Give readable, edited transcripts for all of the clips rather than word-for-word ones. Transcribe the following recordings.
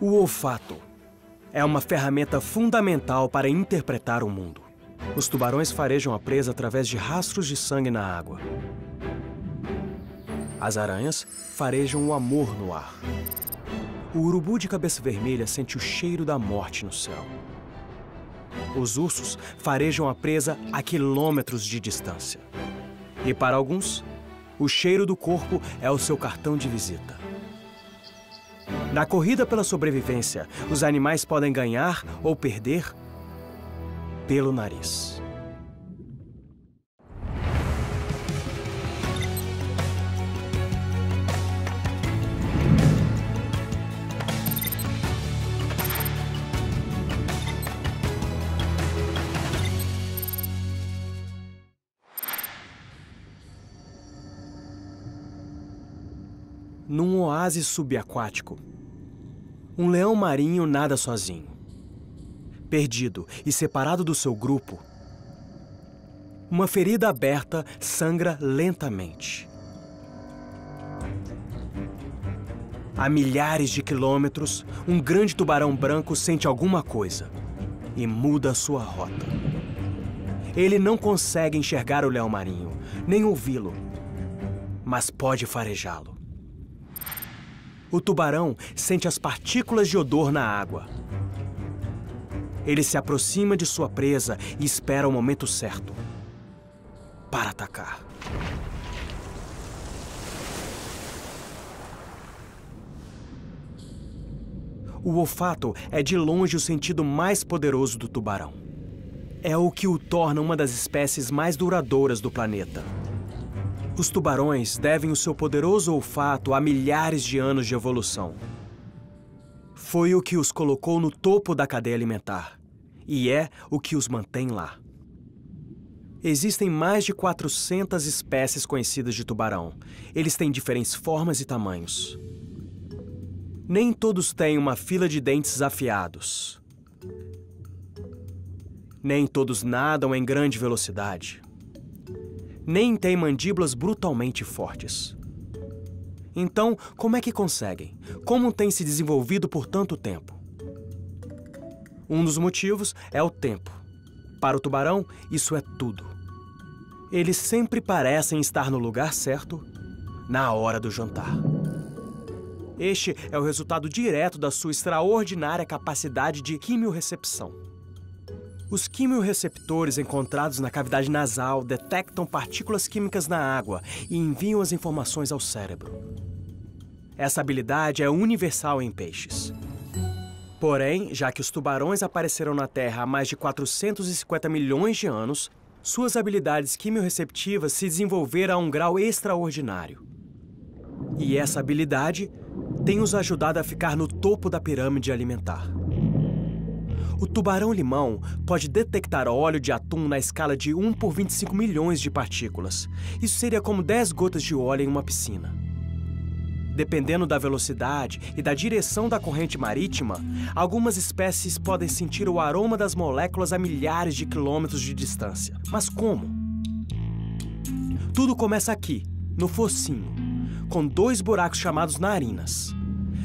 O olfato é uma ferramenta fundamental para interpretar o mundo. Os tubarões farejam a presa através de rastros de sangue na água. As aranhas farejam o amor no ar. O urubu de cabeça vermelha sente o cheiro da morte no céu. Os ursos farejam a presa a quilômetros de distância. E para alguns, o cheiro do corpo é o seu cartão de visita. Na corrida pela sobrevivência, os animais podem ganhar ou perder pelo nariz. Num oásis subaquático, um leão marinho nada sozinho. Perdido e separado do seu grupo, uma ferida aberta sangra lentamente. A milhares de quilômetros, um grande tubarão branco sente alguma coisa e muda sua rota. Ele não consegue enxergar o leão marinho, nem ouvi-lo, mas pode farejá-lo. O tubarão sente as partículas de odor na água. Ele se aproxima de sua presa e espera o momento certo para atacar. O olfato é de longe o sentido mais poderoso do tubarão. É o que o torna uma das espécies mais duradouras do planeta. Os tubarões devem o seu poderoso olfato a milhares de anos de evolução. Foi o que os colocou no topo da cadeia alimentar, e é o que os mantém lá. Existem mais de 400 espécies conhecidas de tubarão. Eles têm diferentes formas e tamanhos. Nem todos têm uma fila de dentes afiados. Nem todos nadam em grande velocidade. Nem têm mandíbulas brutalmente fortes. Então, como é que conseguem? Como têm se desenvolvido por tanto tempo? Um dos motivos é o tempo. Para o tubarão, isso é tudo. Eles sempre parecem estar no lugar certo, na hora do jantar. Este é o resultado direto da sua extraordinária capacidade de quimiorrecepção. Os quimiorreceptores encontrados na cavidade nasal detectam partículas químicas na água e enviam as informações ao cérebro. Essa habilidade é universal em peixes. Porém, já que os tubarões apareceram na Terra há mais de 450 milhões de anos, suas habilidades quimiorreceptivas se desenvolveram a um grau extraordinário. E essa habilidade tem os ajudado a ficar no topo da pirâmide alimentar. O tubarão-limão pode detectar óleo de atum na escala de 1 por 25 milhões de partículas. Isso seria como 10 gotas de óleo em uma piscina. Dependendo da velocidade e da direção da corrente marítima, algumas espécies podem sentir o aroma das moléculas a milhares de quilômetros de distância. Mas como? Tudo começa aqui, no focinho, com 2 buracos chamados narinas.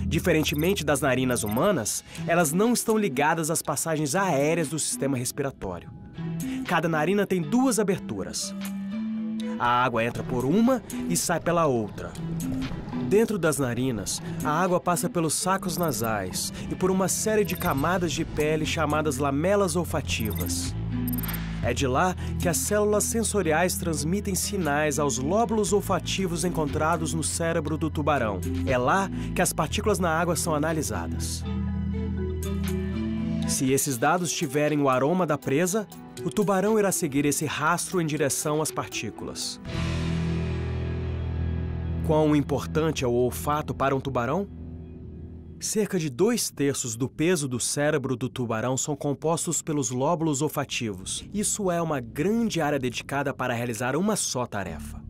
Diferentemente das narinas humanas, elas não estão ligadas às passagens aéreas do sistema respiratório. Cada narina tem 2 aberturas. A água entra por uma e sai pela outra. Dentro das narinas, a água passa pelos sacos nasais e por uma série de camadas de pele chamadas lamelas olfativas. É de lá que as células sensoriais transmitem sinais aos lóbulos olfativos encontrados no cérebro do tubarão. É lá que as partículas na água são analisadas. Se esses dados tiverem o aroma da presa, o tubarão irá seguir esse rastro em direção às partículas. Quão importante é o olfato para um tubarão? Cerca de 2/3 do peso do cérebro do tubarão são compostos pelos lóbulos olfativos. Isso é uma grande área dedicada para realizar uma só tarefa.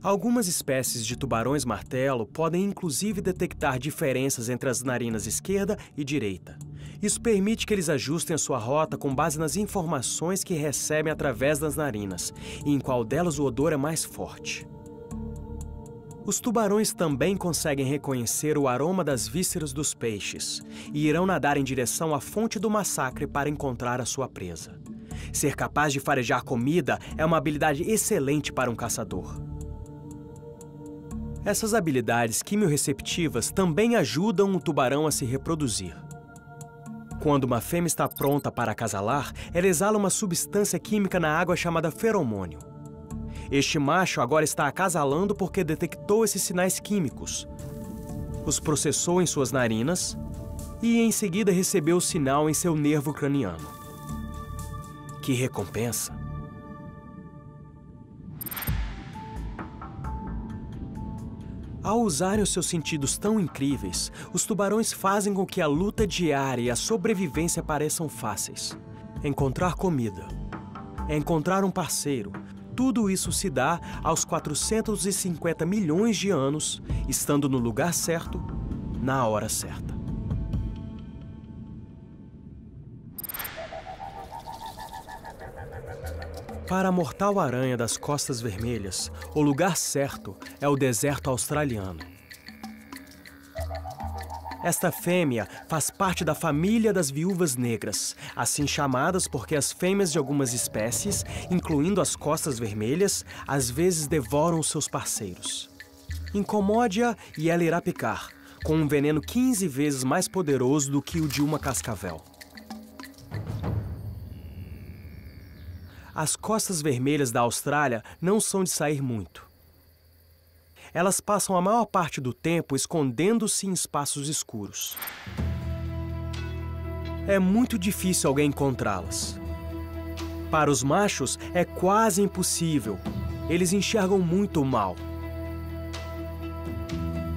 Algumas espécies de tubarões-martelo podem inclusive detectar diferenças entre as narinas esquerda e direita. Isso permite que eles ajustem a sua rota com base nas informações que recebem através das narinas e em qual delas o odor é mais forte. Os tubarões também conseguem reconhecer o aroma das vísceras dos peixes e irão nadar em direção à fonte do massacre para encontrar a sua presa. Ser capaz de farejar comida é uma habilidade excelente para um caçador. Essas habilidades quimiorreceptivas também ajudam o tubarão a se reproduzir. Quando uma fêmea está pronta para acasalar, ela exala uma substância química na água chamada feromônio. Este macho agora está acasalando porque detectou esses sinais químicos, os processou em suas narinas e em seguida recebeu o sinal em seu nervo craniano. Que recompensa! Ao usarem os seus sentidos tão incríveis, os tubarões fazem com que a luta diária e a sobrevivência pareçam fáceis. Encontrar comida, encontrar um parceiro, tudo isso se dá aos 450 milhões de anos, estando no lugar certo, na hora certa. Para a mortal aranha das Costas Vermelhas, o lugar certo é o deserto australiano. Esta fêmea faz parte da família das viúvas negras, assim chamadas porque as fêmeas de algumas espécies, incluindo as costas vermelhas, às vezes devoram seus parceiros. Incomode-a e ela irá picar, com um veneno 15 vezes mais poderoso do que o de uma cascavel. As costas vermelhas da Austrália não são de sair muito. Elas passam a maior parte do tempo escondendo-se em espaços escuros. É muito difícil alguém encontrá-las. Para os machos, é quase impossível. Eles enxergam muito mal.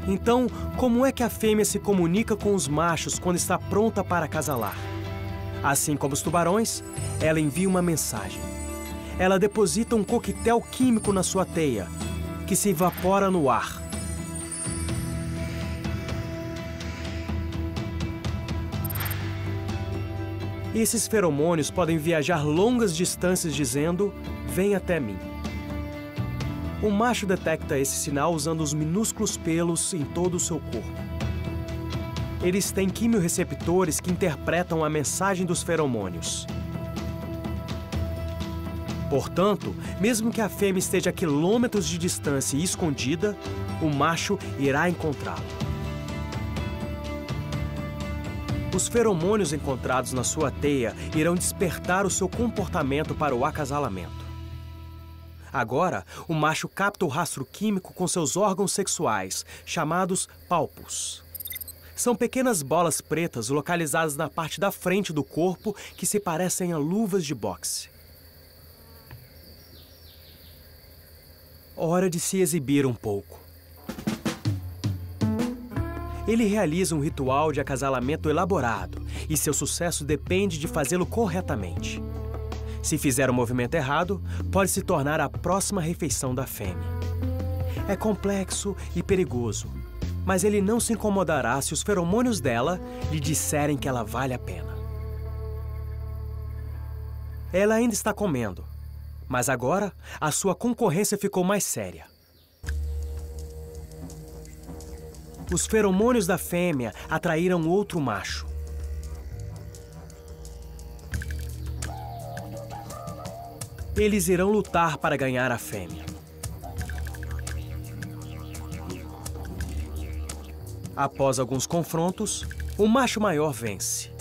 Então, como é que a fêmea se comunica com os machos quando está pronta para acasalar? Assim como os tubarões, ela envia uma mensagem. Ela deposita um coquetel químico na sua teia, que se evapora no ar. Esses feromônios podem viajar longas distâncias dizendo, vem até mim. O macho detecta esse sinal usando os minúsculos pelos em todo o seu corpo. Eles têm quimiorreceptores que interpretam a mensagem dos feromônios. Portanto, mesmo que a fêmea esteja a quilômetros de distância e escondida, o macho irá encontrá-la. Os feromônios encontrados na sua teia irão despertar o seu comportamento para o acasalamento. Agora, o macho capta o rastro químico com seus órgãos sexuais, chamados palpos. São pequenas bolas pretas localizadas na parte da frente do corpo que se parecem a luvas de boxe. Hora de se exibir um pouco. Ele realiza um ritual de acasalamento elaborado e seu sucesso depende de fazê-lo corretamente. Se fizer o movimento errado, pode se tornar a próxima refeição da fêmea. É complexo e perigoso, mas ele não se incomodará se os feromônios dela lhe disserem que ela vale a pena. Ela ainda está comendo. Mas agora, a sua concorrência ficou mais séria. Os feromônios da fêmea atraíram outro macho. Eles irão lutar para ganhar a fêmea. Após alguns confrontos, o macho maior vence.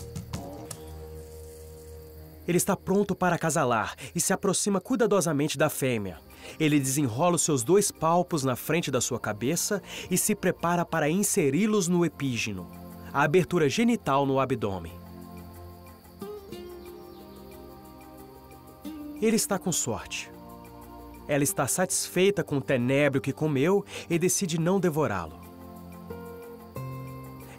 Ele está pronto para acasalar e se aproxima cuidadosamente da fêmea. Ele desenrola os seus 2 palpos na frente da sua cabeça e se prepara para inseri-los no epígino, a abertura genital no abdômen. Ele está com sorte. Ela está satisfeita com o tenébrio que comeu e decide não devorá-lo.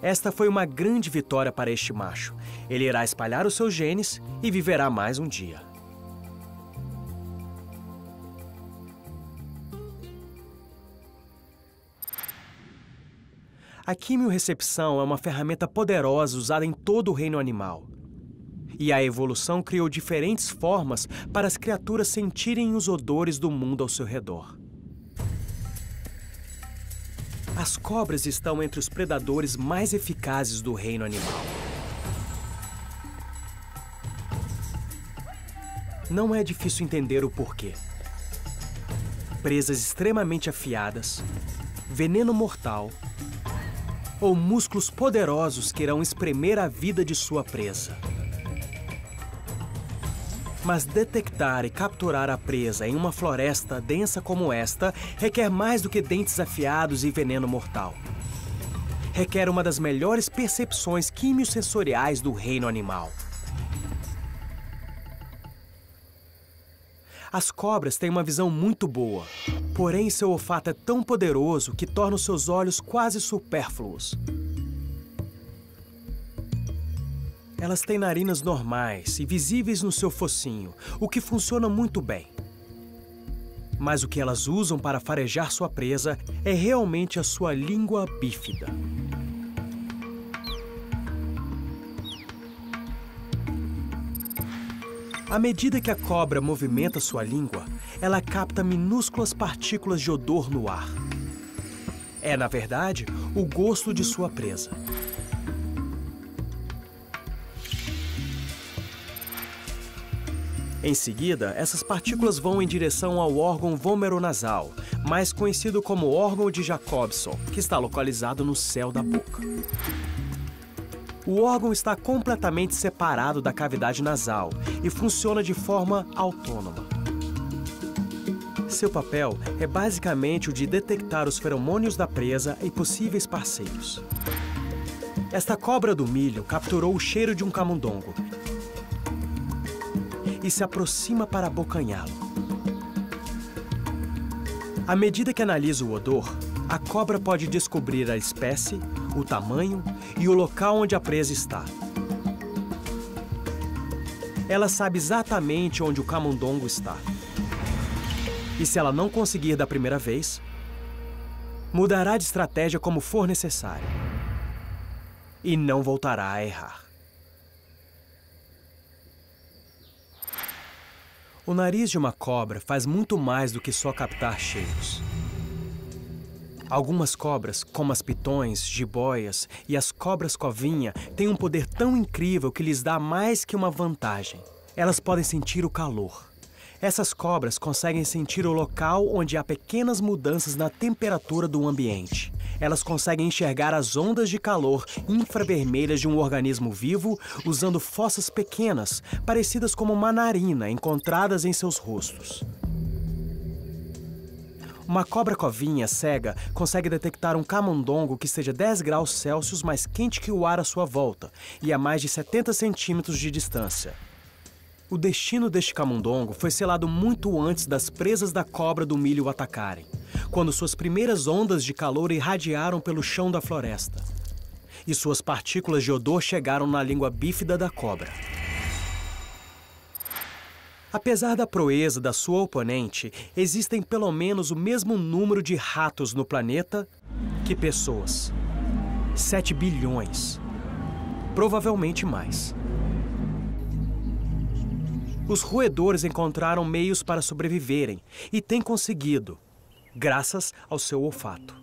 Esta foi uma grande vitória para este macho. Ele irá espalhar os seus genes e viverá mais um dia. A quimiorrecepção é uma ferramenta poderosa usada em todo o reino animal. E a evolução criou diferentes formas para as criaturas sentirem os odores do mundo ao seu redor. As cobras estão entre os predadores mais eficazes do reino animal. Não é difícil entender o porquê. Presas extremamente afiadas, veneno mortal ou músculos poderosos que irão espremer a vida de sua presa. Mas detectar e capturar a presa em uma floresta densa como esta requer mais do que dentes afiados e veneno mortal. Requer uma das melhores percepções quimiosensoriais do reino animal. As cobras têm uma visão muito boa, porém seu olfato é tão poderoso que torna os seus olhos quase supérfluos. Elas têm narinas normais e visíveis no seu focinho, o que funciona muito bem. Mas o que elas usam para farejar sua presa é realmente a sua língua bífida. À medida que a cobra movimenta sua língua, ela capta minúsculas partículas de odor no ar. É, na verdade, o gosto de sua presa. Em seguida, essas partículas vão em direção ao órgão vomeronasal, mais conhecido como órgão de Jacobson, que está localizado no céu da boca. O órgão está completamente separado da cavidade nasal e funciona de forma autônoma. Seu papel é basicamente o de detectar os feromônios da presa e possíveis parceiros. Esta cobra do milho capturou o cheiro de um camundongo e se aproxima para abocanhá-lo. À medida que analisa o odor, a cobra pode descobrir a espécie, o tamanho e o local onde a presa está. Ela sabe exatamente onde o camundongo está. E se ela não conseguir da primeira vez, mudará de estratégia como for necessário. E não voltará a errar. O nariz de uma cobra faz muito mais do que só captar cheiros. Algumas cobras, como as pitões, jiboias e as cobras covinha, têm um poder tão incrível que lhes dá mais que uma vantagem. Elas podem sentir o calor. Essas cobras conseguem sentir o local onde há pequenas mudanças na temperatura do ambiente. Elas conseguem enxergar as ondas de calor infravermelhas de um organismo vivo usando fossas pequenas, parecidas como uma narina, encontradas em seus rostos. Uma cobra covinha cega consegue detectar um camundongo que esteja 10 graus Celsius mais quente que o ar à sua volta e a mais de 70 centímetros de distância. O destino deste camundongo foi selado muito antes das presas da cobra do milho o atacarem, quando suas primeiras ondas de calor irradiaram pelo chão da floresta. E suas partículas de odor chegaram na língua bífida da cobra. Apesar da proeza da sua oponente, existem pelo menos o mesmo número de ratos no planeta que pessoas. 7 bilhões. Provavelmente mais. Os roedores encontraram meios para sobreviverem e têm conseguido, graças ao seu olfato.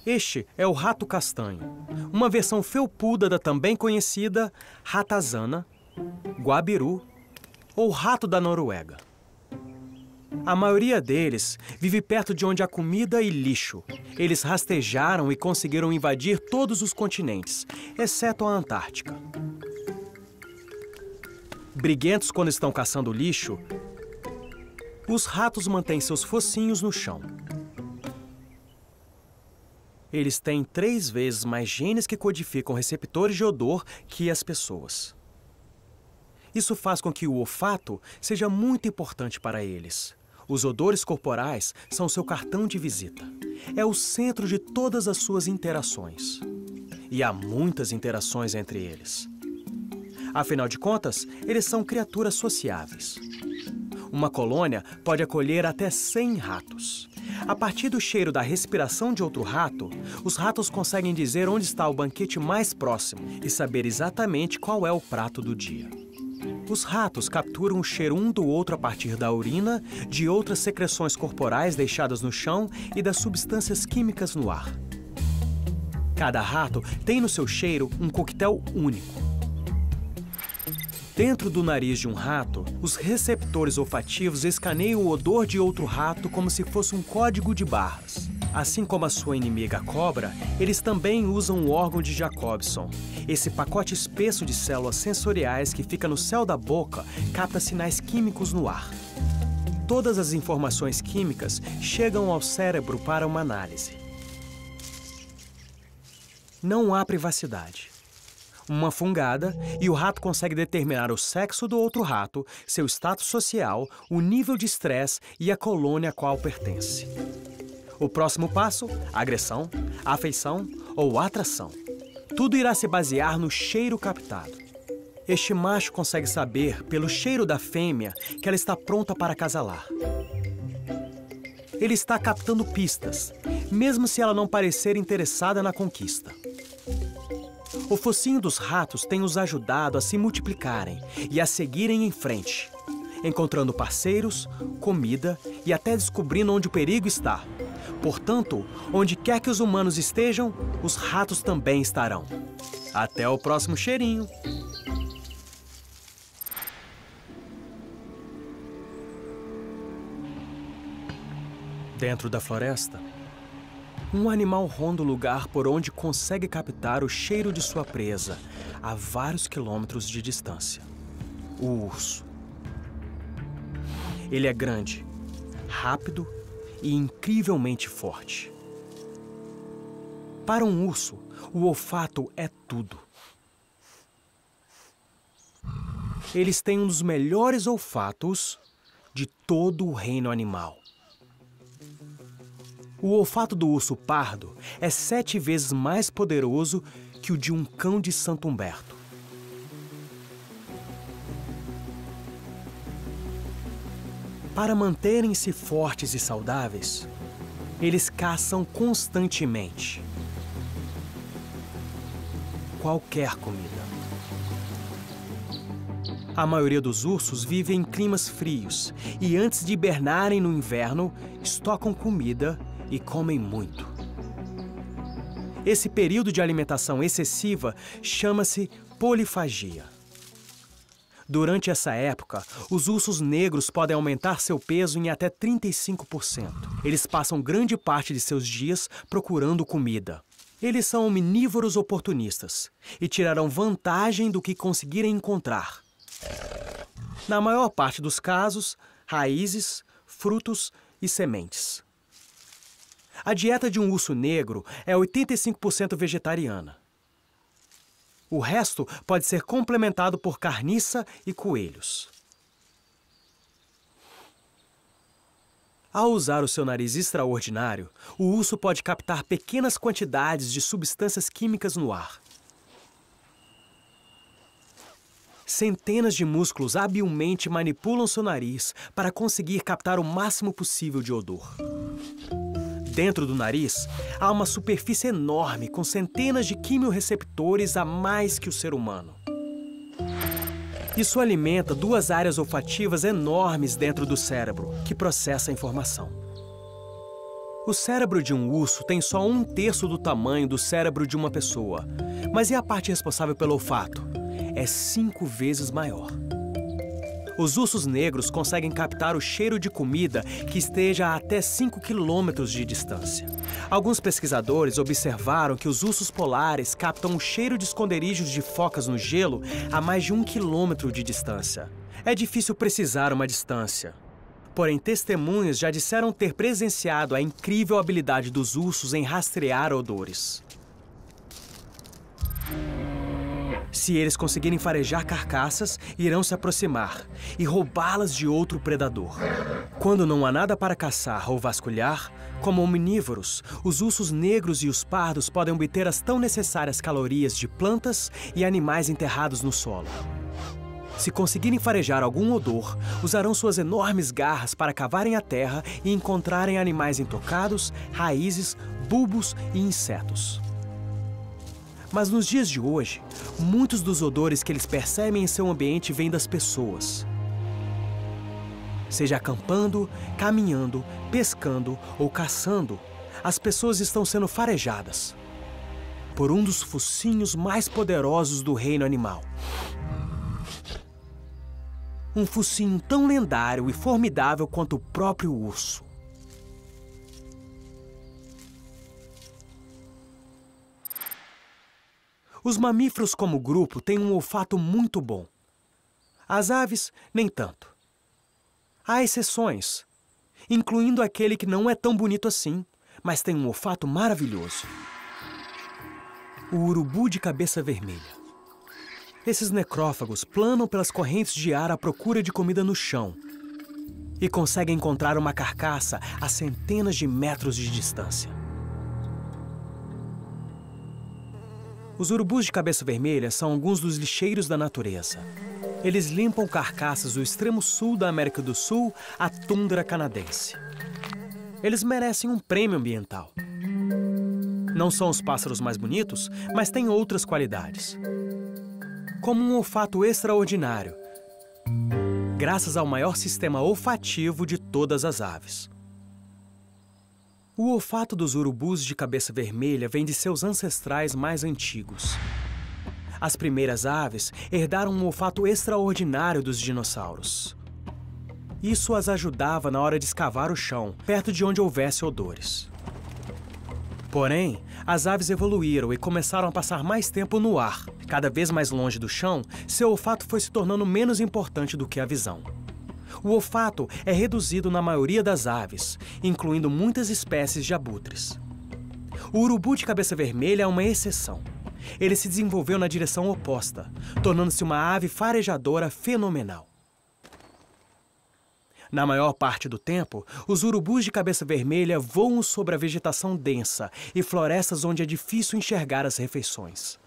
Este é o rato castanho, uma versão felpuda da também conhecida ratazana, guabiru ou rato da Noruega. A maioria deles vive perto de onde há comida e lixo. Eles rastejaram e conseguiram invadir todos os continentes, exceto a Antártica. Briguentos quando estão caçando lixo, os ratos mantêm seus focinhos no chão. Eles têm 3 vezes mais genes que codificam receptores de odor que as pessoas. Isso faz com que o olfato seja muito importante para eles. Os odores corporais são seu cartão de visita. É o centro de todas as suas interações. E há muitas interações entre eles. Afinal de contas, eles são criaturas sociáveis. Uma colônia pode acolher até 100 ratos. A partir do cheiro da respiração de outro rato, os ratos conseguem dizer onde está o banquete mais próximo e saber exatamente qual é o prato do dia. Os ratos capturam o cheiro um do outro a partir da urina, de outras secreções corporais deixadas no chão e das substâncias químicas no ar. Cada rato tem no seu cheiro um coquetel único. Dentro do nariz de um rato, os receptores olfativos escaneiam o odor de outro rato como se fosse um código de barras. Assim como a sua inimiga a cobra, eles também usam o órgão de Jacobson. Esse pacote espesso de células sensoriais que fica no céu da boca capta sinais químicos no ar. Todas as informações químicas chegam ao cérebro para uma análise. Não há privacidade. Uma fungada e o rato consegue determinar o sexo do outro rato, seu status social, o nível de estresse e a colônia a qual pertence. O próximo passo, agressão, afeição ou atração. Tudo irá se basear no cheiro captado. Este macho consegue saber, pelo cheiro da fêmea, que ela está pronta para acasalar. Ele está captando pistas, mesmo se ela não parecer interessada na conquista. O focinho dos ratos tem os ajudado a se multiplicarem e a seguirem em frente, encontrando parceiros, comida e até descobrindo onde o perigo está. Portanto, onde quer que os humanos estejam, os ratos também estarão. Até o próximo cheirinho! Dentro da floresta, um animal ronda o lugar por onde consegue captar o cheiro de sua presa a vários quilômetros de distância. O urso. Ele é grande, rápido e incrivelmente forte. Para um urso, o olfato é tudo. Eles têm um dos melhores olfatos de todo o reino animal. O olfato do urso pardo é 7 vezes mais poderoso que o de um cão de Santo Humberto. Para manterem-se fortes e saudáveis, eles caçam constantemente. Qualquer comida. A maioria dos ursos vive em climas frios e antes de hibernarem no inverno, estocam comida e comem muito. Esse período de alimentação excessiva chama-se polifagia. Durante essa época, os ursos negros podem aumentar seu peso em até 35%. Eles passam grande parte de seus dias procurando comida. Eles são omnívoros oportunistas e tirarão vantagem do que conseguirem encontrar. Na maior parte dos casos, raízes, frutos e sementes. A dieta de um urso negro é 85% vegetariana. O resto pode ser complementado por carniça e coelhos. Ao usar o seu nariz extraordinário, o urso pode captar pequenas quantidades de substâncias químicas no ar. Centenas de músculos habilmente manipulam seu nariz para conseguir captar o máximo possível de odor. Dentro do nariz, há uma superfície enorme com centenas de quimiorreceptores a mais que o ser humano. Isso alimenta 2 áreas olfativas enormes dentro do cérebro, que processa a informação. O cérebro de um urso tem só 1/3 do tamanho do cérebro de uma pessoa, mas e a parte responsável pelo olfato? É 5 vezes maior. Os ursos negros conseguem captar o cheiro de comida que esteja a até 5 quilômetros de distância. Alguns pesquisadores observaram que os ursos polares captam o cheiro de esconderijos de focas no gelo a mais de 1 quilômetro de distância. É difícil precisar uma distância. Porém, testemunhas já disseram ter presenciado a incrível habilidade dos ursos em rastrear odores. Se eles conseguirem farejar carcaças, irão se aproximar e roubá-las de outro predador. Quando não há nada para caçar ou vasculhar, como omnívoros, os ursos negros e os pardos podem obter as tão necessárias calorias de plantas e animais enterrados no solo. Se conseguirem farejar algum odor, usarão suas enormes garras para cavarem a terra e encontrarem animais intocados, raízes, bulbos e insetos. Mas nos dias de hoje, muitos dos odores que eles percebem em seu ambiente vêm das pessoas. Seja acampando, caminhando, pescando ou caçando, as pessoas estão sendo farejadas por um dos focinhos mais poderosos do reino animal. Um focinho tão lendário e formidável quanto o próprio urso. Os mamíferos como grupo têm um olfato muito bom. As aves, nem tanto. Há exceções, incluindo aquele que não é tão bonito assim, mas tem um olfato maravilhoso. O urubu de cabeça vermelha. Esses necrófagos planam pelas correntes de ar à procura de comida no chão e conseguem encontrar uma carcaça a centenas de metros de distância. Os urubus de cabeça vermelha são alguns dos lixeiros da natureza. Eles limpam carcaças do extremo sul da América do Sul à tundra canadense. Eles merecem um prêmio ambiental. Não são os pássaros mais bonitos, mas têm outras qualidades. Como um olfato extraordinário, graças ao maior sistema olfativo de todas as aves. O olfato dos urubus de cabeça vermelha vem de seus ancestrais mais antigos. As primeiras aves herdaram um olfato extraordinário dos dinossauros. Isso as ajudava na hora de escavar o chão, perto de onde houvesse odores. Porém, as aves evoluíram e começaram a passar mais tempo no ar. Cada vez mais longe do chão, seu olfato foi se tornando menos importante do que a visão. O olfato é reduzido na maioria das aves, incluindo muitas espécies de abutres. O urubu de cabeça vermelha é uma exceção. Ele se desenvolveu na direção oposta, tornando-se uma ave farejadora fenomenal. Na maior parte do tempo, os urubus de cabeça vermelha voam sobre a vegetação densa e florestas onde é difícil enxergar as refeições.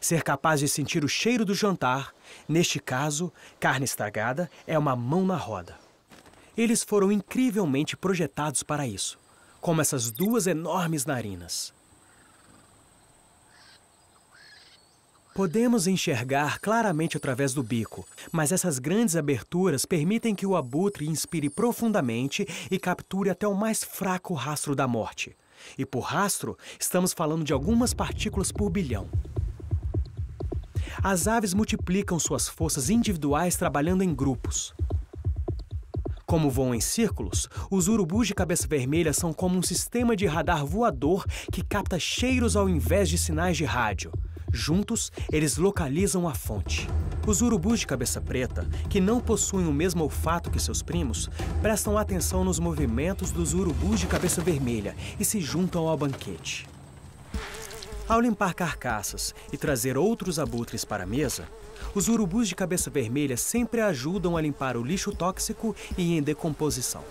Ser capaz de sentir o cheiro do jantar, neste caso, carne estragada, é uma mão na roda. Eles foram incrivelmente projetados para isso, como essas duas enormes narinas. Podemos enxergar claramente através do bico, mas essas grandes aberturas permitem que o abutre inspire profundamente e capture até o mais fraco rastro da morte. E por rastro, estamos falando de algumas partículas por bilhão. As aves multiplicam suas forças individuais trabalhando em grupos. Como voam em círculos, os urubus de cabeça vermelha são como um sistema de radar voador que capta cheiros ao invés de sinais de rádio. Juntos, eles localizam a fonte. Os urubus de cabeça preta, que não possuem o mesmo olfato que seus primos, prestam atenção nos movimentos dos urubus de cabeça vermelha e se juntam ao banquete. Ao limpar carcaças e trazer outros abutres para a mesa, os urubus de cabeça vermelha sempre ajudam a limpar o lixo tóxico e em decomposição.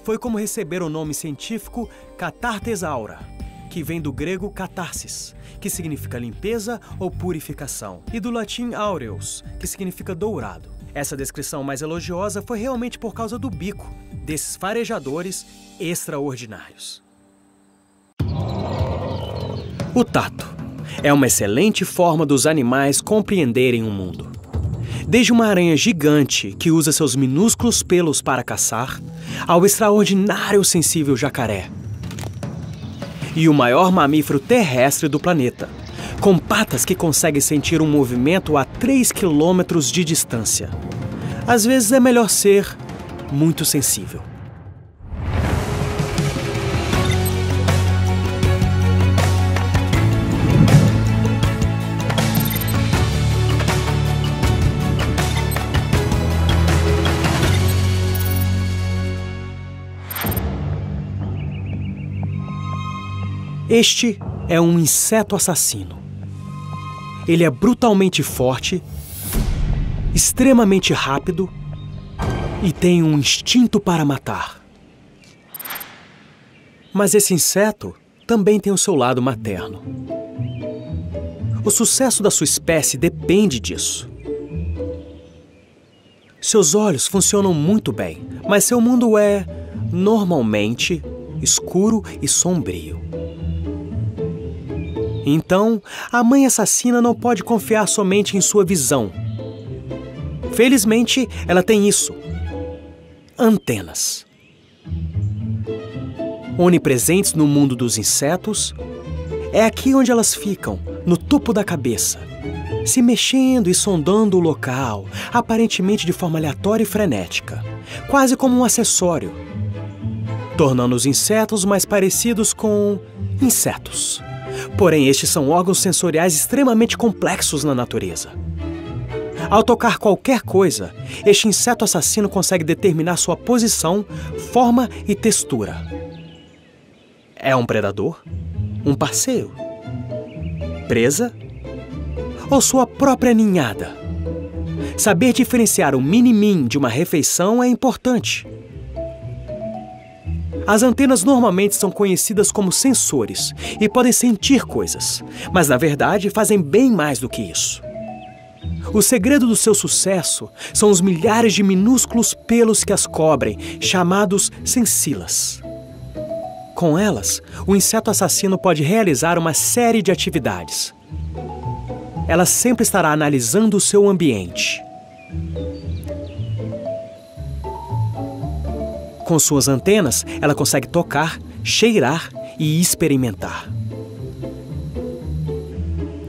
Foi como receber o nome científico Cathartesaura, que vem do grego catarsis, que significa limpeza ou purificação, e do latim aureus, que significa dourado. Essa descrição mais elogiosa foi realmente por causa do bico desses farejadores extraordinários. O tato é uma excelente forma dos animais compreenderem o mundo. Desde uma aranha gigante que usa seus minúsculos pelos para caçar, ao extraordinário sensível jacaré. E o maior mamífero terrestre do planeta, com patas que conseguem sentir um movimento a 3 quilômetros de distância. Às vezes é melhor ser muito sensível. Este é um inseto assassino. Ele é brutalmente forte, extremamente rápido e tem um instinto para matar. Mas esse inseto também tem o seu lado materno. O sucesso da sua espécie depende disso. Seus olhos funcionam muito bem, mas seu mundo é, normalmente, escuro e sombrio. Então, a mãe assassina não pode confiar somente em sua visão. Felizmente, ela tem isso: antenas. Onipresentes no mundo dos insetos, é aqui onde elas ficam, no topo da cabeça, se mexendo e sondando o local, aparentemente de forma aleatória e frenética, quase como um acessório, tornando os insetos mais parecidos com insetos. Porém, estes são órgãos sensoriais extremamente complexos na natureza. Ao tocar qualquer coisa, este inseto assassino consegue determinar sua posição, forma e textura. É um predador? Um parceiro? Presa? Ou sua própria ninhada? Saber diferenciar o mini-min de uma refeição é importante. As antenas normalmente são conhecidas como sensores e podem sentir coisas, mas na verdade fazem bem mais do que isso. O segredo do seu sucesso são os milhares de minúsculos pelos que as cobrem, chamados sensilas. Com elas, o inseto assassino pode realizar uma série de atividades. Ela sempre estará analisando o seu ambiente. Com suas antenas, ela consegue tocar, cheirar e experimentar.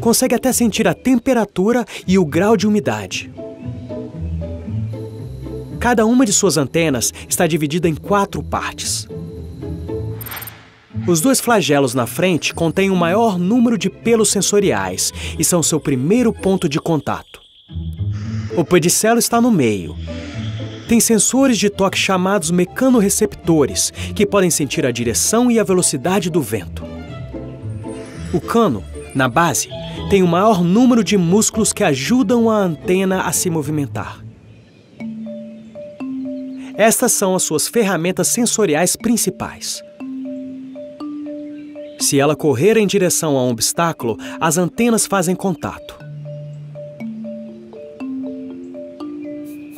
Consegue até sentir a temperatura e o grau de umidade. Cada uma de suas antenas está dividida em 4 partes. Os 2 flagelos na frente contêm o maior número de pelos sensoriais e são seu primeiro ponto de contato. O pedicelo está no meio. Tem sensores de toque chamados mecanorreceptores, que podem sentir a direção e a velocidade do vento. O cano, na base, tem o maior número de músculos que ajudam a antena a se movimentar. Estas são as suas ferramentas sensoriais principais. Se ela correr em direção a um obstáculo, as antenas fazem contato.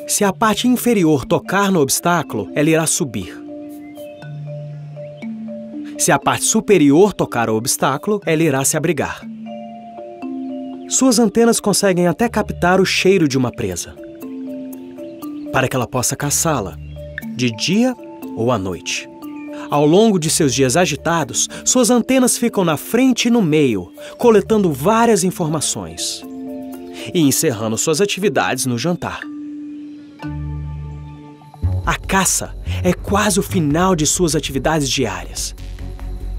Se a parte inferior tocar no obstáculo, ela irá subir. Se a parte superior tocar o obstáculo, ela irá se abrigar. Suas antenas conseguem até captar o cheiro de uma presa, para que ela possa caçá-la, de dia ou à noite. Ao longo de seus dias agitados, suas antenas ficam na frente e no meio, coletando várias informações e encerrando suas atividades no jantar. A caça é quase o final de suas atividades diárias.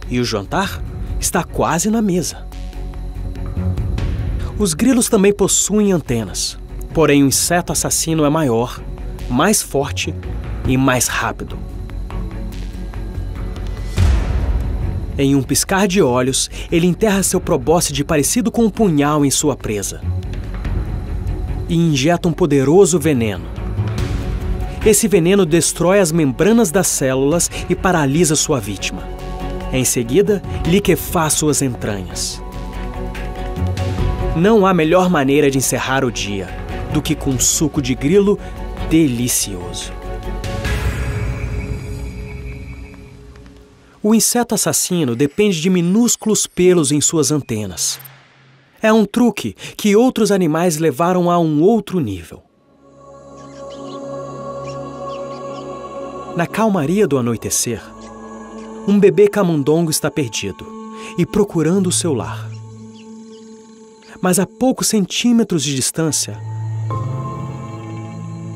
E o jantar está quase na mesa. Os grilos também possuem antenas, porém o inseto assassino é maior, mais forte e mais rápido. Em um piscar de olhos, ele enterra seu probóscide parecido com um punhal em sua presa e injeta um poderoso veneno. Esse veneno destrói as membranas das células e paralisa sua vítima. Em seguida, liquefaz suas entranhas. Não há melhor maneira de encerrar o dia do que com um suco de grilo delicioso. O inseto assassino depende de minúsculos pelos em suas antenas. É um truque que outros animais levaram a um outro nível. Na calmaria do anoitecer, um bebê camundongo está perdido e procurando o seu lar. Mas a poucos centímetros de distância,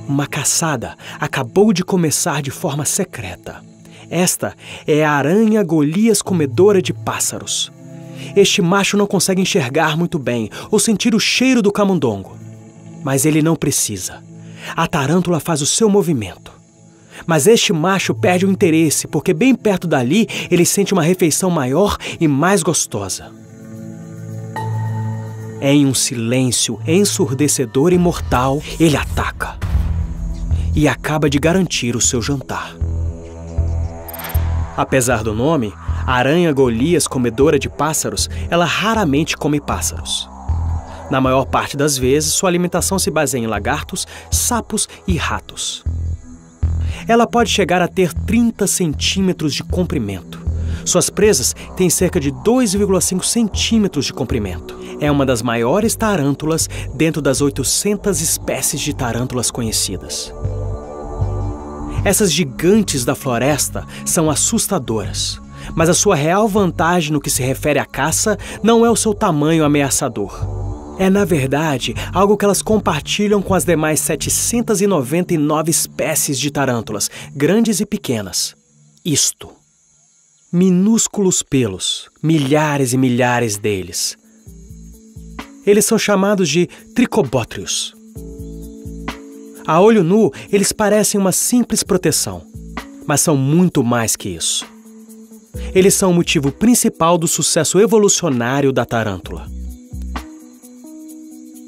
uma caçada acabou de começar de forma secreta. Esta é a aranha Golias comedora de pássaros. Este macho não consegue enxergar muito bem ou sentir o cheiro do camundongo. Mas ele não precisa. A tarântula faz o seu movimento. Mas este macho perde o interesse porque bem perto dali ele sente uma refeição maior e mais gostosa. Em um silêncio ensurdecedor e mortal, ele ataca e acaba de garantir o seu jantar. Apesar do nome, a aranha Golias comedora de pássaros, ela raramente come pássaros. Na maior parte das vezes, sua alimentação se baseia em lagartos, sapos e ratos. Ela pode chegar a ter 30 centímetros de comprimento, Suas presas têm cerca de 2,5 centímetros de comprimento. É uma das maiores tarântulas dentro das 800 espécies de tarântulas conhecidas. Essas gigantes da floresta são assustadoras, mas a sua real vantagem no que se refere à caça não é o seu tamanho ameaçador. É, na verdade, algo que elas compartilham com as demais 799 espécies de tarântulas, grandes e pequenas. Isto. Minúsculos pelos, milhares e milhares deles. Eles são chamados de tricobótrios. A olho nu, eles parecem uma simples proteção, mas são muito mais que isso. Eles são o motivo principal do sucesso evolucionário da tarântula.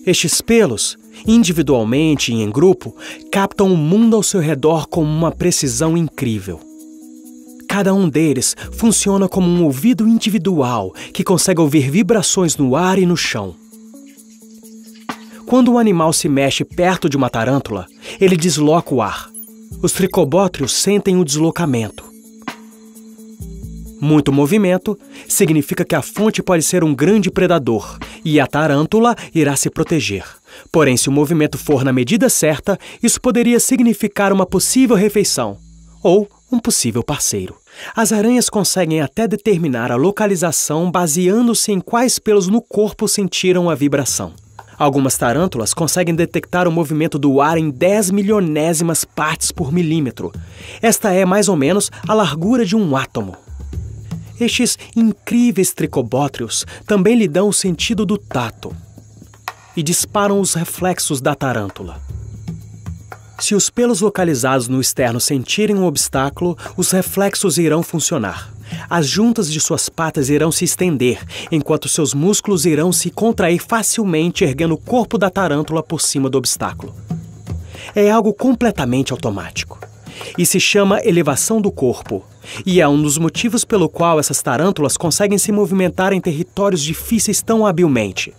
Estes pelos, individualmente e em grupo, captam o mundo ao seu redor com uma precisão incrível. Cada um deles funciona como um ouvido individual que consegue ouvir vibrações no ar e no chão. Quando um animal se mexe perto de uma tarântula, ele desloca o ar. Os tricobótrios sentem o deslocamento. Muito movimento significa que a fonte pode ser um grande predador e a tarântula irá se proteger. Porém, se o movimento for na medida certa, isso poderia significar uma possível refeição ou um possível parceiro. As aranhas conseguem até determinar a localização baseando-se em quais pelos no corpo sentiram a vibração. Algumas tarântulas conseguem detectar o movimento do ar em 10 milionésimas partes por milímetro. Esta é mais ou menos a largura de um átomo. Estes incríveis tricobótrios também lhe dão o sentido do tato e disparam os reflexos da tarântula. Se os pelos localizados no externo sentirem um obstáculo, os reflexos irão funcionar. As juntas de suas patas irão se estender, enquanto seus músculos irão se contrair facilmente, erguendo o corpo da tarântula por cima do obstáculo. É algo completamente automático e se chama elevação do corpo. E é um dos motivos pelo qual essas tarântulas conseguem se movimentar em territórios difíceis tão habilmente.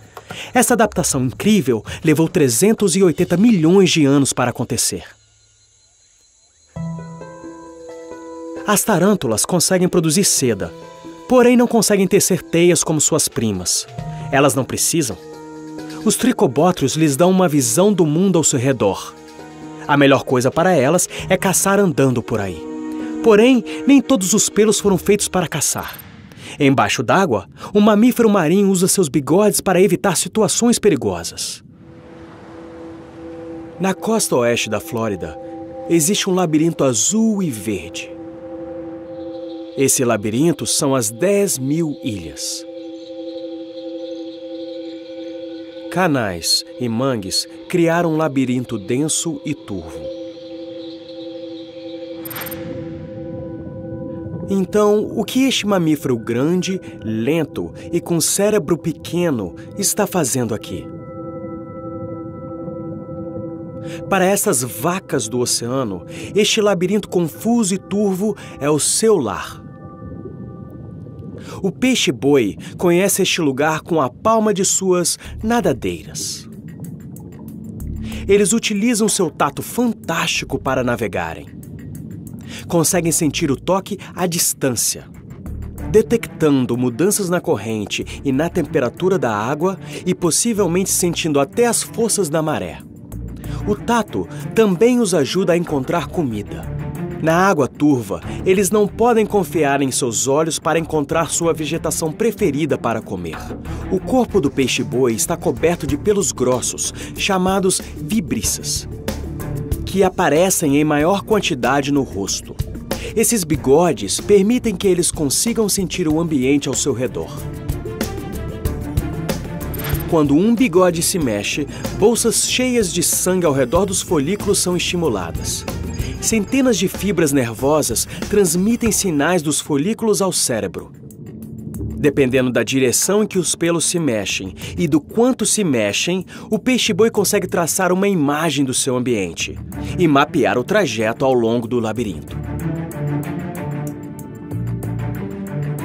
Essa adaptação incrível levou 380 milhões de anos para acontecer. As tarântulas conseguem produzir seda, porém não conseguem tecer teias como suas primas. Elas não precisam. Os tricobótrios lhes dão uma visão do mundo ao seu redor. A melhor coisa para elas é caçar andando por aí. Porém, nem todos os pelos foram feitos para caçar. Embaixo d'água, um mamífero marinho usa seus bigodes para evitar situações perigosas. Na costa oeste da Flórida, existe um labirinto azul e verde. Esse labirinto são as 10.000 ilhas. Canais e mangues criaram um labirinto denso e turvo. Então, o que este mamífero grande, lento e com cérebro pequeno está fazendo aqui? Para essas vacas do oceano, este labirinto confuso e turvo é o seu lar. O peixe-boi conhece este lugar com a palma de suas nadadeiras. Eles utilizam seu tato fantástico para navegarem. Conseguem sentir o toque à distância, detectando mudanças na corrente e na temperatura da água e possivelmente sentindo até as forças da maré. O tato também os ajuda a encontrar comida. Na água turva, eles não podem confiar em seus olhos para encontrar sua vegetação preferida para comer. O corpo do peixe-boi está coberto de pelos grossos, chamados vibriças, que aparecem em maior quantidade no rosto. Esses bigodes permitem que eles consigam sentir o ambiente ao seu redor. Quando um bigode se mexe, bolsas cheias de sangue ao redor dos folículos são estimuladas. Centenas de fibras nervosas transmitem sinais dos folículos ao cérebro. Dependendo da direção em que os pelos se mexem e do quanto se mexem, o peixe-boi consegue traçar uma imagem do seu ambiente e mapear o trajeto ao longo do labirinto.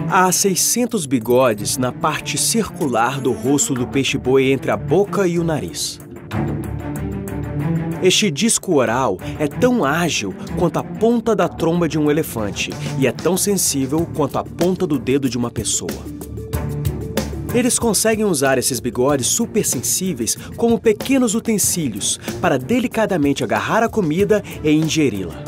Há 600 bigodes na parte circular do rosto do peixe-boi entre a boca e o nariz. Este disco oral é tão ágil quanto a ponta da tromba de um elefante e é tão sensível quanto a ponta do dedo de uma pessoa. Eles conseguem usar esses bigodes supersensíveis como pequenos utensílios para delicadamente agarrar a comida e ingeri-la.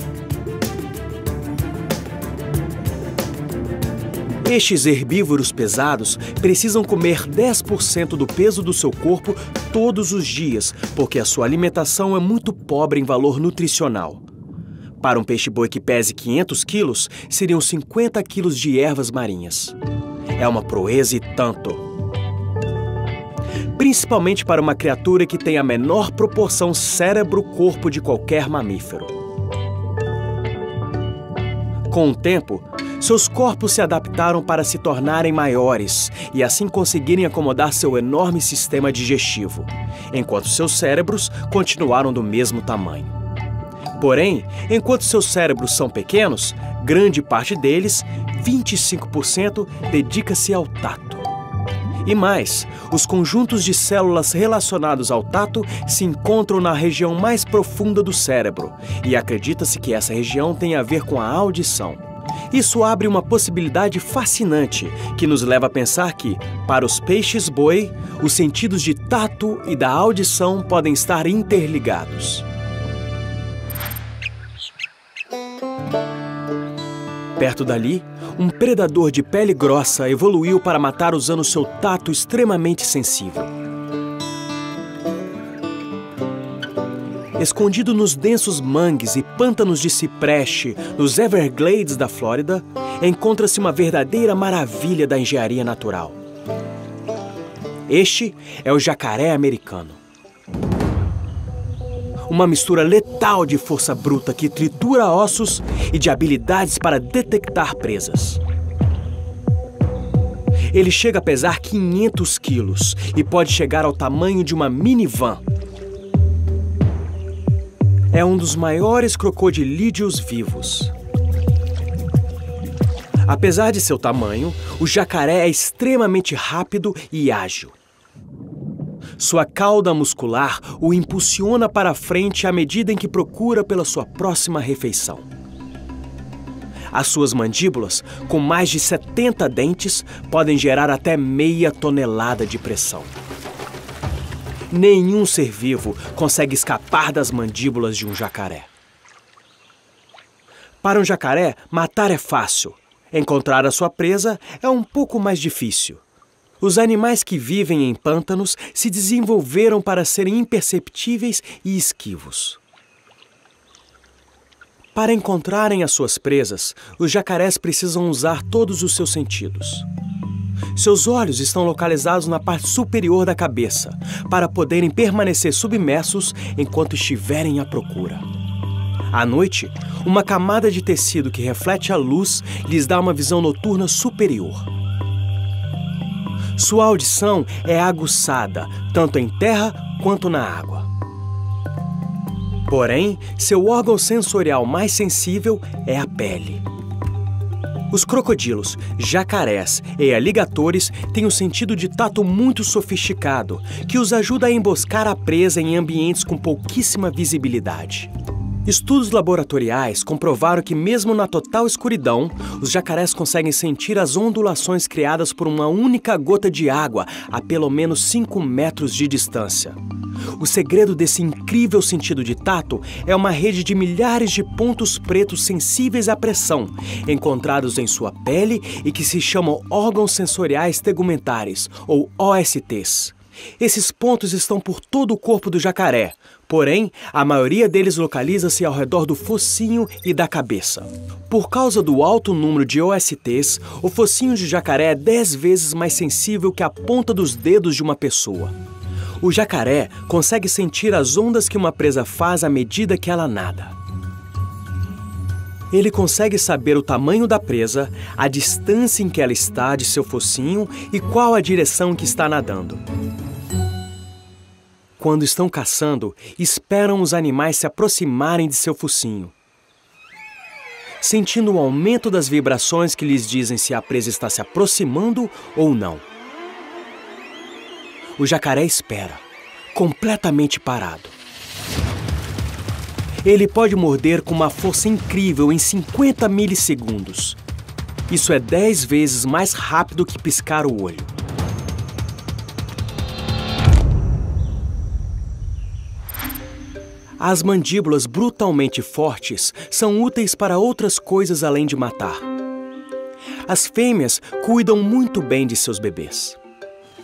Estes herbívoros pesados precisam comer 10% do peso do seu corpo todos os dias, porque a sua alimentação é muito pobre em valor nutricional. Para um peixe-boi que pese 500 quilos, seriam 50 quilos de ervas marinhas. É uma proeza e tanto. Principalmente para uma criatura que tem a menor proporção cérebro-corpo de qualquer mamífero. Com o tempo, seus corpos se adaptaram para se tornarem maiores e assim conseguirem acomodar seu enorme sistema digestivo, enquanto seus cérebros continuaram do mesmo tamanho. Porém, enquanto seus cérebros são pequenos, grande parte deles, 25%, dedica-se ao tato. E mais, os conjuntos de células relacionados ao tato se encontram na região mais profunda do cérebro, e acredita-se que essa região tem a ver com a audição. Isso abre uma possibilidade fascinante, que nos leva a pensar que, para os peixes-boi, os sentidos de tato e da audição podem estar interligados. Perto dali, um predador de pele grossa evoluiu para matar usando seu tato extremamente sensível. Escondido nos densos mangues e pântanos de cipreste, nos Everglades da Flórida, encontra-se uma verdadeira maravilha da engenharia natural. Este é o jacaré americano. Uma mistura letal de força bruta que tritura ossos e de habilidades para detectar presas. Ele chega a pesar 500 quilos e pode chegar ao tamanho de uma minivan. É um dos maiores crocodilídeos vivos. Apesar de seu tamanho, o jacaré é extremamente rápido e ágil. Sua cauda muscular o impulsiona para a frente à medida em que procura pela sua próxima refeição. As suas mandíbulas, com mais de 70 dentes, podem gerar até meia tonelada de pressão. Nenhum ser vivo consegue escapar das mandíbulas de um jacaré. Para um jacaré, matar é fácil. Encontrar a sua presa é um pouco mais difícil. Os animais que vivem em pântanos se desenvolveram para serem imperceptíveis e esquivos. Para encontrarem as suas presas, os jacarés precisam usar todos os seus sentidos. Seus olhos estão localizados na parte superior da cabeça, para poderem permanecer submersos enquanto estiverem à procura. À noite, uma camada de tecido que reflete a luz lhes dá uma visão noturna superior. Sua audição é aguçada, tanto em terra quanto na água. Porém, seu órgão sensorial mais sensível é a pele. Os crocodilos, jacarés e aligatores têm um sentido de tato muito sofisticado, que os ajuda a emboscar a presa em ambientes com pouquíssima visibilidade. Estudos laboratoriais comprovaram que mesmo na total escuridão, os jacarés conseguem sentir as ondulações criadas por uma única gota de água a pelo menos 5 metros de distância. O segredo desse incrível sentido de tato é uma rede de milhares de pontos pretos sensíveis à pressão, encontrados em sua pele e que se chamam órgãos sensoriais tegumentares, ou OSTs. Esses pontos estão por todo o corpo do jacaré, porém, a maioria deles localiza-se ao redor do focinho e da cabeça. Por causa do alto número de OSTs, o focinho de jacaré é 10 vezes mais sensível que a ponta dos dedos de uma pessoa. O jacaré consegue sentir as ondas que uma presa faz à medida que ela nada. Ele consegue saber o tamanho da presa, a distância em que ela está de seu focinho e qual a direção em que está nadando. Quando estão caçando, esperam os animais se aproximarem de seu focinho. Sentindo o aumento das vibrações que lhes dizem se a presa está se aproximando ou não. O jacaré espera, completamente parado. Ele pode morder com uma força incrível em 50 milissegundos. Isso é 10 vezes mais rápido que piscar o olho. As mandíbulas brutalmente fortes são úteis para outras coisas além de matar. As fêmeas cuidam muito bem de seus bebês.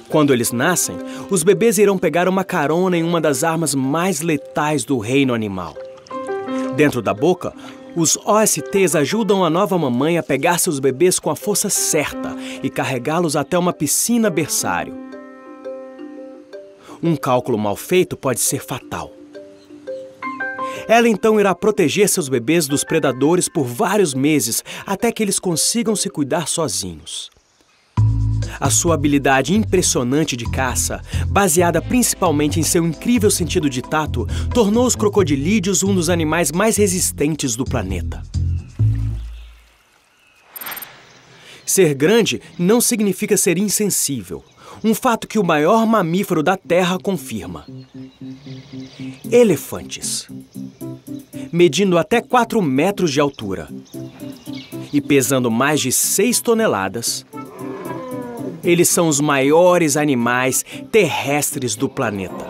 Quando eles nascem, os bebês irão pegar uma carona em uma das armas mais letais do reino animal. Dentro da boca, os OSTs ajudam a nova mamãe a pegar seus bebês com a força certa e carregá-los até uma piscina berçário. Um cálculo mal feito pode ser fatal. Ela então irá proteger seus bebês dos predadores por vários meses até que eles consigam se cuidar sozinhos. A sua habilidade impressionante de caça, baseada principalmente em seu incrível sentido de tato, tornou os crocodilídeos um dos animais mais resistentes do planeta. Ser grande não significa ser insensível, um fato que o maior mamífero da Terra confirma. Elefantes. Medindo até 4 metros de altura e pesando mais de 6 toneladas, eles são os maiores animais terrestres do planeta.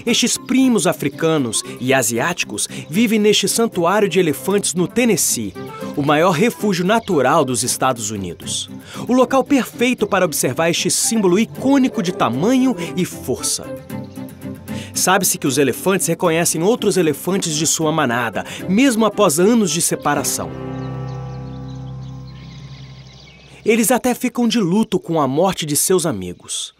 Estes primos africanos e asiáticos vivem neste santuário de elefantes no Tennessee, o maior refúgio natural dos Estados Unidos. O local perfeito para observar este símbolo icônico de tamanho e força. Sabe-se que os elefantes reconhecem outros elefantes de sua manada, mesmo após anos de separação. Eles até ficam de luto com a morte de seus amigos.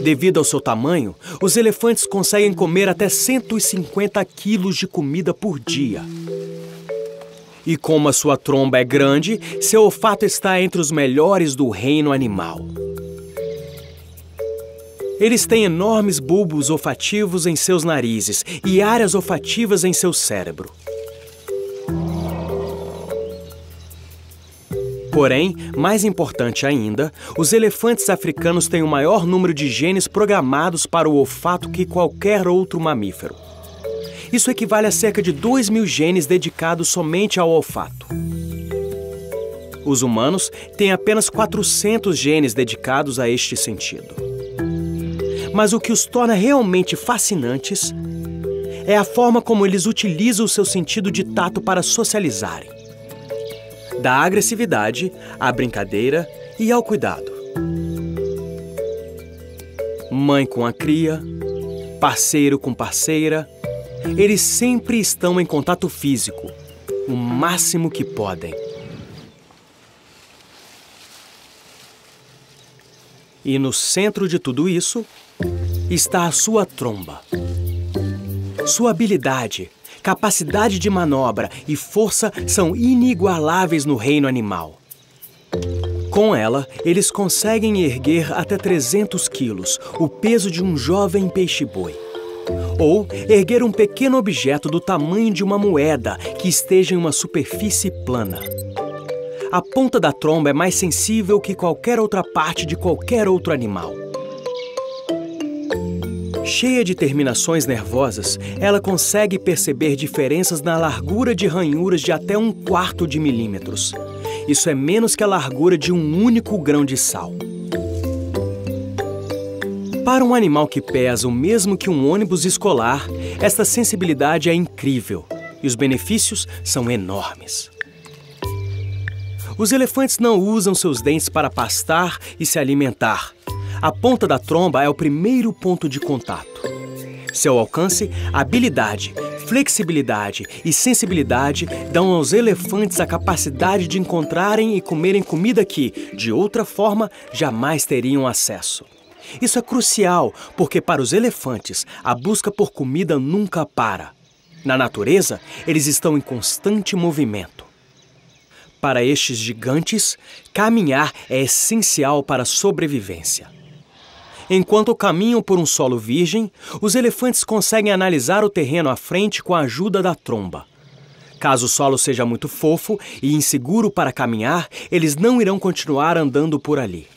Devido ao seu tamanho, os elefantes conseguem comer até 150 quilos de comida por dia. E como a sua tromba é grande, seu olfato está entre os melhores do reino animal. Eles têm enormes bulbos olfativos em seus narizes e áreas olfativas em seu cérebro. Porém, mais importante ainda, os elefantes africanos têm o maior número de genes programados para o olfato que qualquer outro mamífero. Isso equivale a cerca de 2.000 genes dedicados somente ao olfato. Os humanos têm apenas 400 genes dedicados a este sentido. Mas o que os torna realmente fascinantes é a forma como eles utilizam o seu sentido de tato para socializarem. Da agressividade, à brincadeira e ao cuidado. Mãe com a cria, parceiro com parceira, eles sempre estão em contato físico, o máximo que podem. E no centro de tudo isso está a sua tromba. Sua habilidade, capacidade de manobra e força são inigualáveis no reino animal. Com ela, eles conseguem erguer até 300 quilos, o peso de um jovem peixe-boi. Ou erguer um pequeno objeto do tamanho de uma moeda que esteja em uma superfície plana. A ponta da tromba é mais sensível que qualquer outra parte de qualquer outro animal. Cheia de terminações nervosas, ela consegue perceber diferenças na largura de ranhuras de até 1/4 de milímetros. Isso é menos que a largura de um único grão de sal. Para um animal que pesa o mesmo que um ônibus escolar, esta sensibilidade é incrível e os benefícios são enormes. Os elefantes não usam seus dentes para pastar e se alimentar. A ponta da tromba é o primeiro ponto de contato. Seu alcance, habilidade, flexibilidade e sensibilidade dão aos elefantes a capacidade de encontrarem e comerem comida que, de outra forma, jamais teriam acesso. Isso é crucial, porque para os elefantes, a busca por comida nunca para. Na natureza, eles estão em constante movimento. Para estes gigantes, caminhar é essencial para a sobrevivência. Enquanto caminham por um solo virgem, os elefantes conseguem analisar o terreno à frente com a ajuda da tromba. Caso o solo seja muito fofo e inseguro para caminhar, eles não irão continuar andando por ali.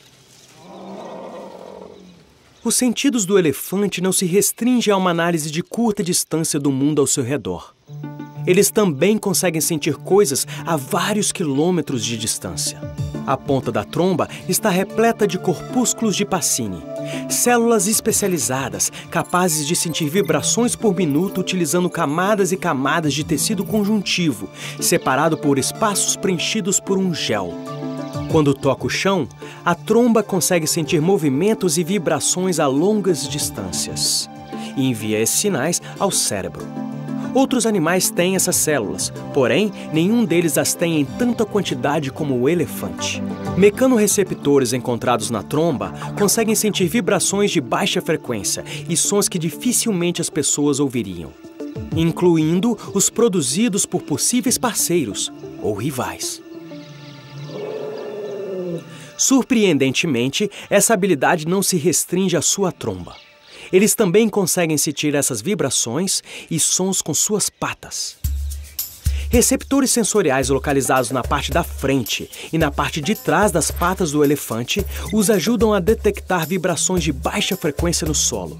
Os sentidos do elefante não se restringem a uma análise de curta distância do mundo ao seu redor. Eles também conseguem sentir coisas a vários quilômetros de distância. A ponta da tromba está repleta de corpúsculos de Pacini, células especializadas capazes de sentir vibrações por minuto utilizando camadas e camadas de tecido conjuntivo, separado por espaços preenchidos por um gel. Quando toca o chão, a tromba consegue sentir movimentos e vibrações a longas distâncias e envia esses sinais ao cérebro. Outros animais têm essas células, porém, nenhum deles as tem em tanta quantidade como o elefante. Mecanorreceptores encontrados na tromba conseguem sentir vibrações de baixa frequência e sons que dificilmente as pessoas ouviriam, incluindo os produzidos por possíveis parceiros ou rivais. Surpreendentemente, essa habilidade não se restringe à sua tromba. Eles também conseguem sentir essas vibrações e sons com suas patas. Receptores sensoriais localizados na parte da frente e na parte de trás das patas do elefante os ajudam a detectar vibrações de baixa frequência no solo.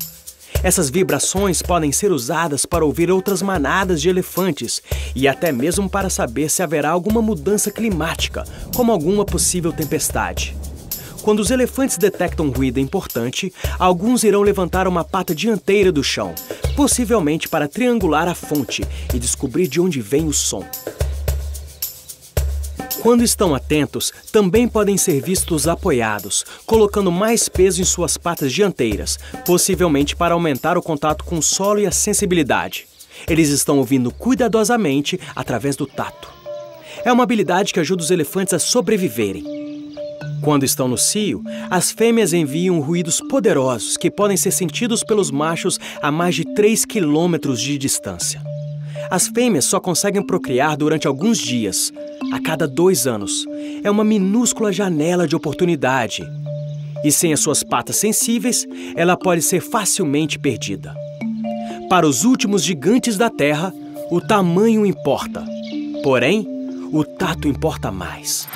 Essas vibrações podem ser usadas para ouvir outras manadas de elefantes e até mesmo para saber se haverá alguma mudança climática, como alguma possível tempestade. Quando os elefantes detectam um ruído importante, alguns irão levantar uma pata dianteira do chão, possivelmente para triangular a fonte e descobrir de onde vem o som. Quando estão atentos, também podem ser vistos apoiados, colocando mais peso em suas patas dianteiras, possivelmente para aumentar o contato com o solo e a sensibilidade. Eles estão ouvindo cuidadosamente através do tato. É uma habilidade que ajuda os elefantes a sobreviverem. Quando estão no cio, as fêmeas enviam ruídos poderosos que podem ser sentidos pelos machos a mais de 3 quilômetros de distância. As fêmeas só conseguem procriar durante alguns dias, a cada 2 anos. É uma minúscula janela de oportunidade. E sem as suas patas sensíveis, ela pode ser facilmente perdida. Para os últimos gigantes da Terra, o tamanho importa. Porém, o tato importa mais.